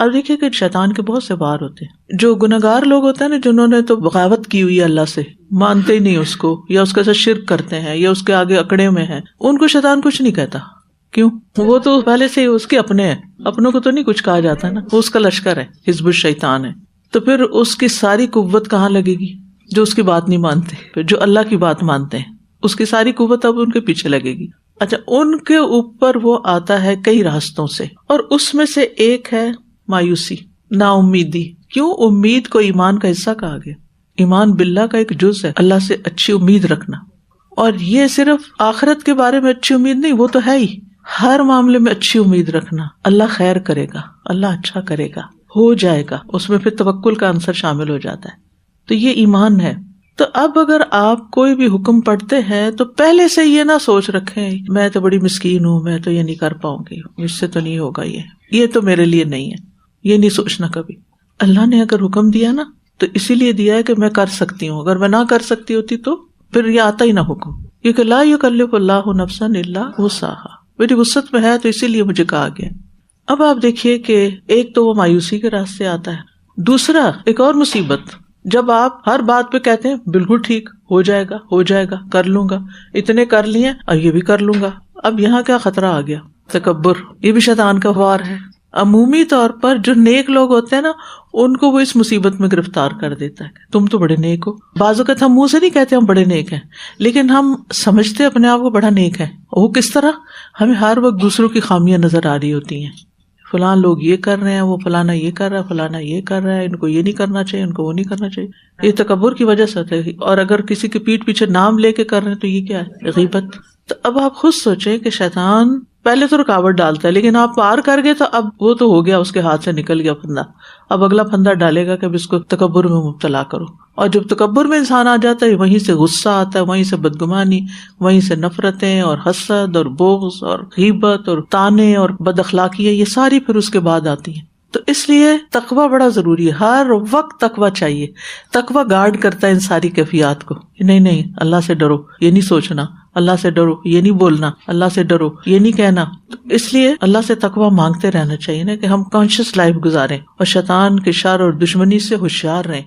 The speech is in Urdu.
اب دیکھیے کہ شیطان کے بہت سے وار ہوتے ہیں. جو گناہگار لوگ ہوتے ہیں نا، جنہوں نے تو بغاوت کی ہوئی ہے اللہ سے، مانتے ہی نہیں اس کو، یا اس کے ساتھ شرک کرتے ہیں، یا اس کے آگے اکڑے میں ہیں، ان کو شیطان کچھ نہیں کہتا. کیوں؟ وہ تو پہلے سے ہی اس کے اپنے ہیں، اپنوں کو تو نہیں کچھ کہا جاتا نا، وہ اس کا لشکر ہے، حزب الشیطان ہے. تو پھر اس کی ساری قوت کہاں لگے گی؟ جو اس کی بات نہیں مانتے. پھر جو اللہ کی بات مانتے ہیں، اس کی ساری قوت اب ان کے پیچھے لگے گی. اچھا، ان کے اوپر وہ آتا ہے کئی راستوں سے، اور اس میں سے ایک ہے مایوسی، نا امیدی. کیوں؟ امید کو ایمان کا حصہ کہا گیا. ایمان باللہ کا ایک جز ہے، اللہ سے اچھی امید رکھنا. اور یہ صرف آخرت کے بارے میں اچھی امید نہیں، وہ تو ہے ہی، ہر معاملے میں اچھی امید رکھنا. اللہ خیر کرے گا، اللہ اچھا کرے گا، ہو جائے گا. اس میں پھر توکل کا عنصر شامل ہو جاتا ہے. تو یہ ایمان ہے. تو اب اگر آپ کوئی بھی حکم پڑھتے ہیں تو پہلے سے یہ نہ سوچ رکھیں میں تو بڑی مسکین ہوں، میں تو یہ نہیں کر پاؤں گی، مجھ سے تو نہیں ہوگا، یہ تو میرے لیے نہیں ہے. یہ نہیں سوچنا کبھی. اللہ نے اگر حکم دیا نا تو اسی لیے دیا ہے کہ میں کر سکتی ہوں. اگر میں نہ کر سکتی ہوتی تو پھر یہ آتا ہی نہ حکم، کیونکہ لا یکلف اللہ نفسا الا وسعها. میری وسعت میں ہے تو اسی لیے مجھے کہا گیا. اب آپ دیکھیے کہ ایک تو وہ مایوسی کے راستے آتا ہے. دوسرا ایک اور مصیبت، جب آپ ہر بات پہ کہتے ہیں بالکل ٹھیک، ہو جائے گا، ہو جائے گا، کر لوں گا، اتنے کر لیے اور یہ بھی کر لوں گا. اب یہاں کیا خطرہ آ گیا؟ تکبر. یہ بھی شیطان کا وار ہے. عمومی طور پر جو نیک لوگ ہوتے ہیں نا، ان کو وہ اس مصیبت میں گرفتار کر دیتا ہے. تم تو بڑے نیک ہو. بعض اوقات ہم منہ سے نہیں کہتے ہم بڑے نیک ہیں، لیکن ہم سمجھتے اپنے آپ کو بڑا نیک ہے. وہ کس طرح؟ ہمیں ہر وقت دوسروں کی خامیاں نظر آ رہی ہوتی ہیں. فلاں لوگ یہ کر رہے ہیں، وہ فلانا یہ کر رہا ہے، فلانا یہ کر رہا ہے، ان کو یہ نہیں کرنا چاہیے، ان کو وہ نہیں کرنا چاہیے. یہ تکبر کی وجہ سے ہوتا ہے. اور اگر کسی کے پیٹھ پیچھے نام لے کے کر رہے ہیں تو یہ کیا ہے؟ غیبت. تو اب آپ خود سوچیں کہ شیطان پہلے تو رکاوٹ ڈالتا ہے، لیکن آپ پار کر گئے تو اب وہ تو ہو گیا، اس کے ہاتھ سے نکل گیا پھندا. اب اگلا پھندا ڈالے گا کہ اب اس کو تکبر میں مبتلا کرو. اور جب تکبر میں انسان آ جاتا ہے، وہیں سے غصہ آتا ہے، وہیں سے بدگمانی، وہیں سے نفرتیں اور حسد اور بغض اور غیبت اور طعنے اور بد اخلاقی، یہ ساری پھر اس کے بعد آتی ہیں. تو اس لیے تقویٰ بڑا ضروری ہے. ہر وقت تقویٰ چاہیے. تقویٰ گارڈ کرتا ہے ان ساری کیفیات کو. نہیں اللہ سے ڈرو، یہ نہیں سوچنا، اللہ سے ڈرو، یہ نہیں بولنا، اللہ سے ڈرو، یہ نہیں کہنا. تو اس لیے اللہ سے تقویٰ مانگتے رہنا چاہیے نا، کہ ہم کانشیس لائف گزاریں اور شیطان کے شر اور دشمنی سے ہوشیار رہیں.